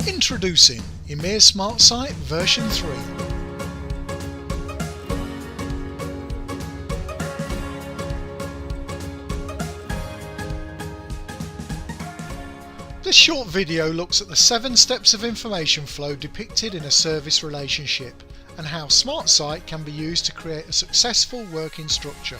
Introducing EMiR Smart Site version 3. This short video looks at the 7 steps of information flow depicted in a service relationship and how Smart Site can be used to create a successful working structure.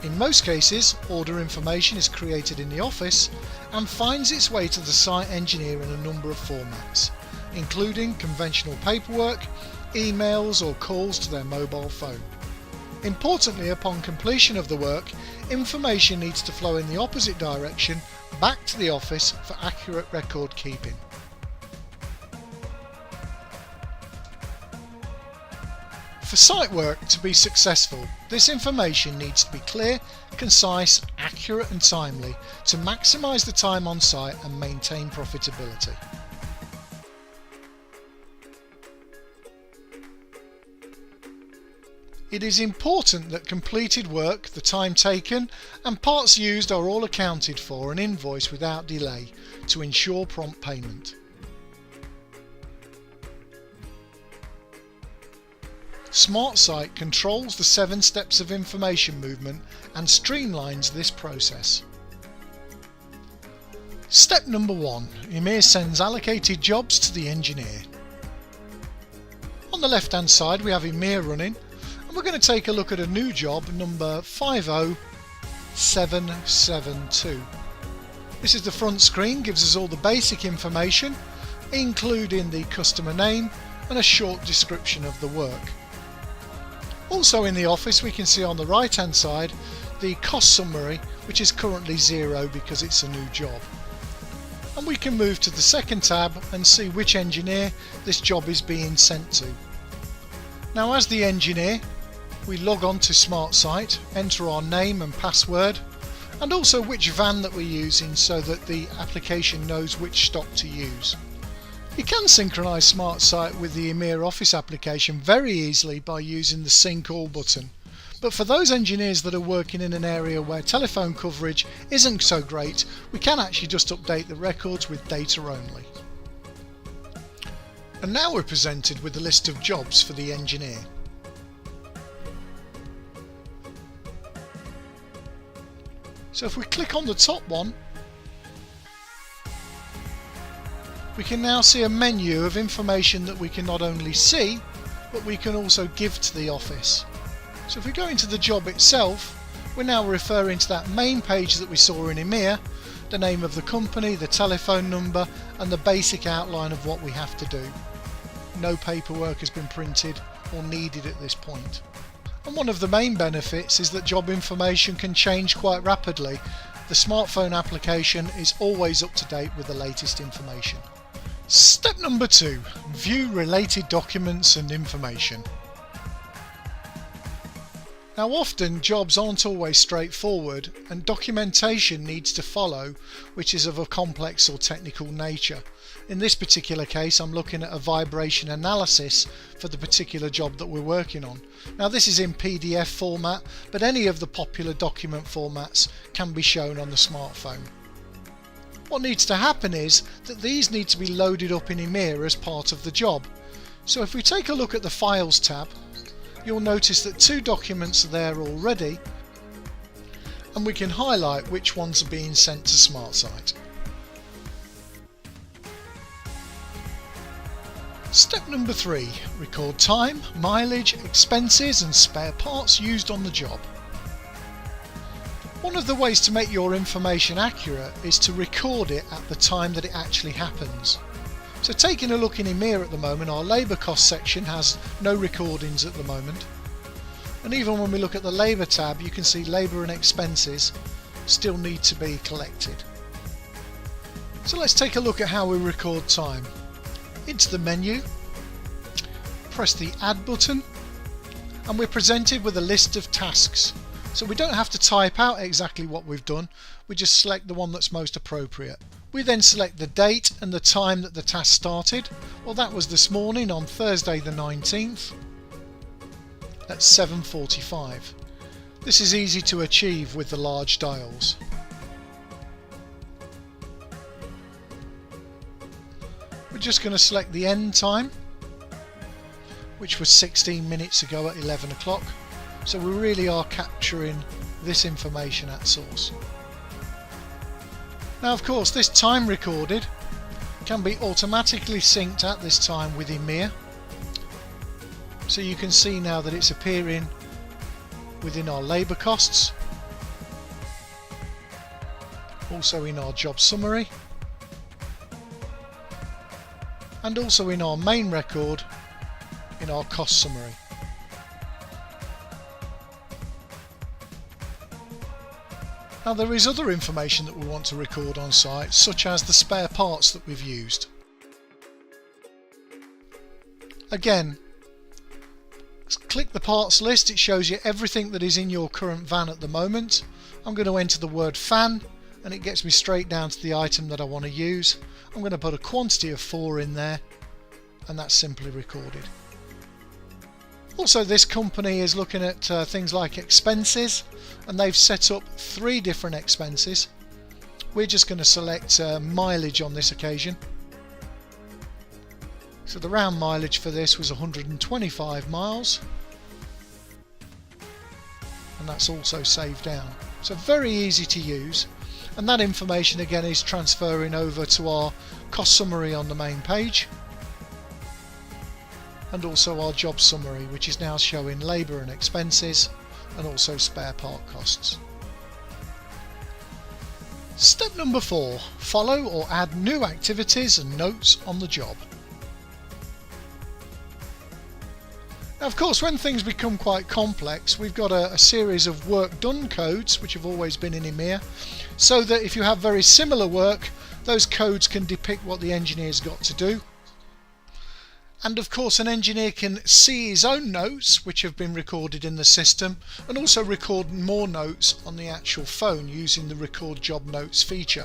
In most cases, order information is created in the office and finds its way to the site engineer in a number of formats, including conventional paperwork, emails or calls to their mobile phone. Importantly, upon completion of the work, information needs to flow in the opposite direction back to the office for accurate record keeping. For site work to be successful, this information needs to be clear, concise, accurate and timely to maximise the time on site and maintain profitability. It is important that completed work, the time taken and parts used are all accounted for and invoiced without delay to ensure prompt payment. Smart Site controls the 7 steps of information movement and streamlines this process. Step number 1. EMiR sends allocated jobs to the engineer. On the left hand side we have EMiR running, and we're going to take a look at a new job number 50772. This is the front screen, gives us all the basic information including the customer name and a short description of the work. Also in the office we can see on the right hand side the cost summary, which is currently 0 because it's a new job. And we can move to the second tab and see which engineer this job is being sent to. Now as the engineer we log on to Smart Site, enter our name and password and also which van that we're using so that the application knows which stock to use. You can synchronise Smart Site with the EMiR Office application very easily by using the Sync All button, but for those engineers that are working in an area where telephone coverage isn't so great, we can actually just update the records with data only. And now we're presented with the list of jobs for the engineer. So if we click on the top one, we can now see a menu of information that we can not only see, but we can also give to the office. So if we go into the job itself, we're now referring to that main page that we saw in EMiR, the name of the company, the telephone number and the basic outline of what we have to do. No paperwork has been printed or needed at this point. And one of the main benefits is that job information can change quite rapidly. The smartphone application is always up to date with the latest information. Step number 2. View related documents and information. Now often jobs aren't always straightforward and documentation needs to follow, which is of a complex or technical nature. In this particular case I'm looking at a vibration analysis for the particular job that we're working on. Now this is in PDF format, but any of the popular document formats can be shown on the smartphone. What needs to happen is that these need to be loaded up in EMiR as part of the job. So if we take a look at the Files tab, you'll notice that 2 documents are there already and we can highlight which ones are being sent to Smart Site. Step number 3. Record time, mileage, expenses and spare parts used on the job. One of the ways to make your information accurate is to record it at the time that it actually happens. So taking a look in EMiR at the moment, our labour cost section has no recordings at the moment. And even when we look at the labour tab, you can see labour and expenses still need to be collected. So let's take a look at how we record time. Into the menu, press the Add button and we're presented with a list of tasks. So we don't have to type out exactly what we've done, we just select the one that's most appropriate. We then select the date and the time that the task started. Well, that was this morning on Thursday the 19th at 7:45. This is easy to achieve with the large dials. just going to select the end time, which was 16 minutes ago at 11 o'clock. So we really are capturing this information at source. Now of course this time recorded can be automatically synced at this time with EMiR. So you can see now that it's appearing within our labour costs, also in our job summary, and also in our main record in our cost summary. Now there is other information that we want to record on site, such as the spare parts that we've used. Again, click the parts list. It shows you everything that is in your current van at the moment. I'm going to enter the word fan and it gets me straight down to the item that I want to use. I'm going to put a quantity of 4 in there and that's simply recorded. Also, this company is looking at things like expenses, and they've set up 3 different expenses. We're just going to select mileage on this occasion. So the round mileage for this was 125 miles, and that's also saved down. So very easy to use, and that information again is transferring over to our cost summary on the main page, and also our job summary, which is now showing labour and expenses and also spare part costs. Step number 4. Follow or add new activities and notes on the job. Now of course, when things become quite complex, we've got a series of work done codes which have always been in EMiR, so that if you have very similar work, those codes can depict what the engineer's got to do. And of course an engineer can see his own notes which have been recorded in the system, and also record more notes on the actual phone using the record job notes feature.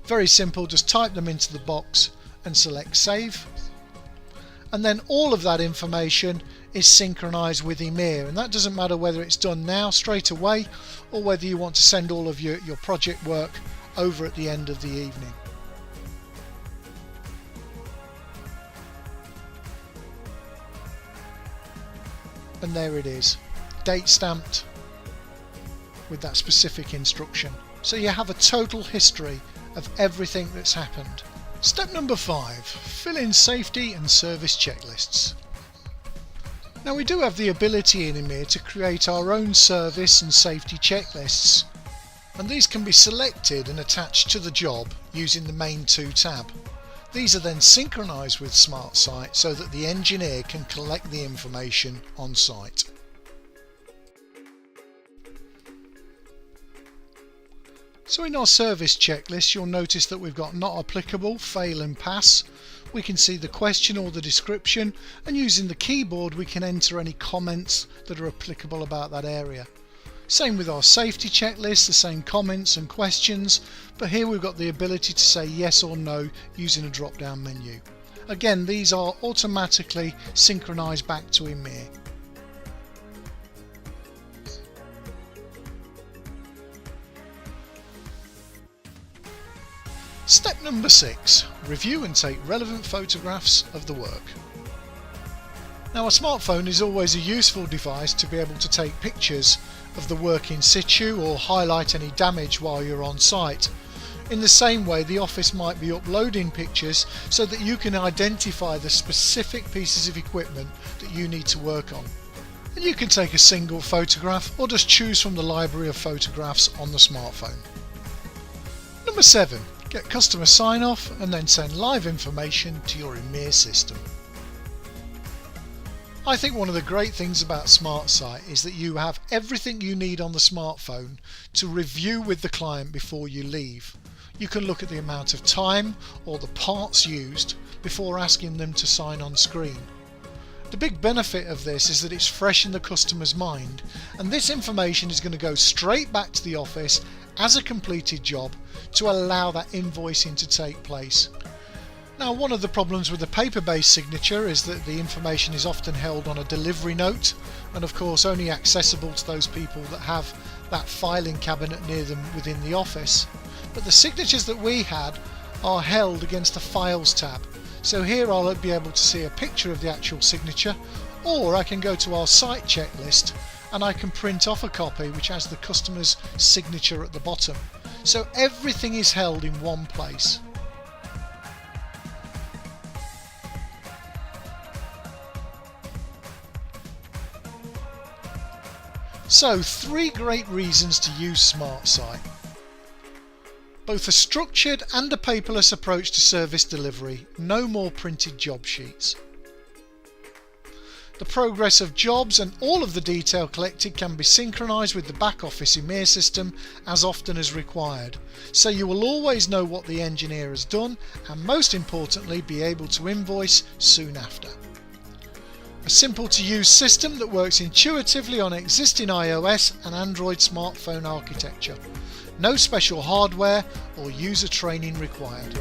Very simple, just type them into the box and select save, and then all of that information is synchronized with EMiR, and that doesn't matter whether it's done now straight away or whether you want to send all of your project work over at the end of the evening. And there it is, date stamped with that specific instruction. So you have a total history of everything that's happened. Step number 5, fill in safety and service checklists. Now we do have the ability in EMiR to create our own service and safety checklists, and these can be selected and attached to the job using the main 2 tab. These are then synchronized with SmartSite so that the engineer can collect the information on site. So in our service checklist, you'll notice that we've got not applicable, fail and pass. We can see the question or the description, and using the keyboard we can enter any comments that are applicable about that area. Same with our safety checklist, the same comments and questions, but here we've got the ability to say yes or no using a drop down menu. Again, these are automatically synchronized back to EMiR. Step number 6, review and take relevant photographs of the work. Now a smartphone is always a useful device to be able to take pictures of the work in situ or highlight any damage while you're on site. In the same way, the office might be uploading pictures so that you can identify the specific pieces of equipment that you need to work on. And you can take a single photograph or just choose from the library of photographs on the smartphone. Number 7, get customer sign off and then send live information to your EMiR system. I think one of the great things about SmartSite is that you have everything you need on the smartphone to review with the client before you leave. You can look at the amount of time or the parts used before asking them to sign on screen. The big benefit of this is that it's fresh in the customer's mind, and this information is going to go straight back to the office as a completed job to allow that invoicing to take place. Now, one of the problems with a paper-based signature is that the information is often held on a delivery note, and of course only accessible to those people that have that filing cabinet near them within the office. But the signatures that we had are held against the Files tab. So here I'll be able to see a picture of the actual signature, or I can go to our site checklist and I can print off a copy which has the customer's signature at the bottom. So everything is held in one place. So 3 great reasons to use SmartSite. Both a structured and a paperless approach to service delivery, no more printed job sheets. The progress of jobs and all of the detail collected can be synchronized with the back office EMiR system as often as required, so you will always know what the engineer has done and most importantly be able to invoice soon after. A simple to use system that works intuitively on existing iOS and Android smartphone architecture. No special hardware or user training required.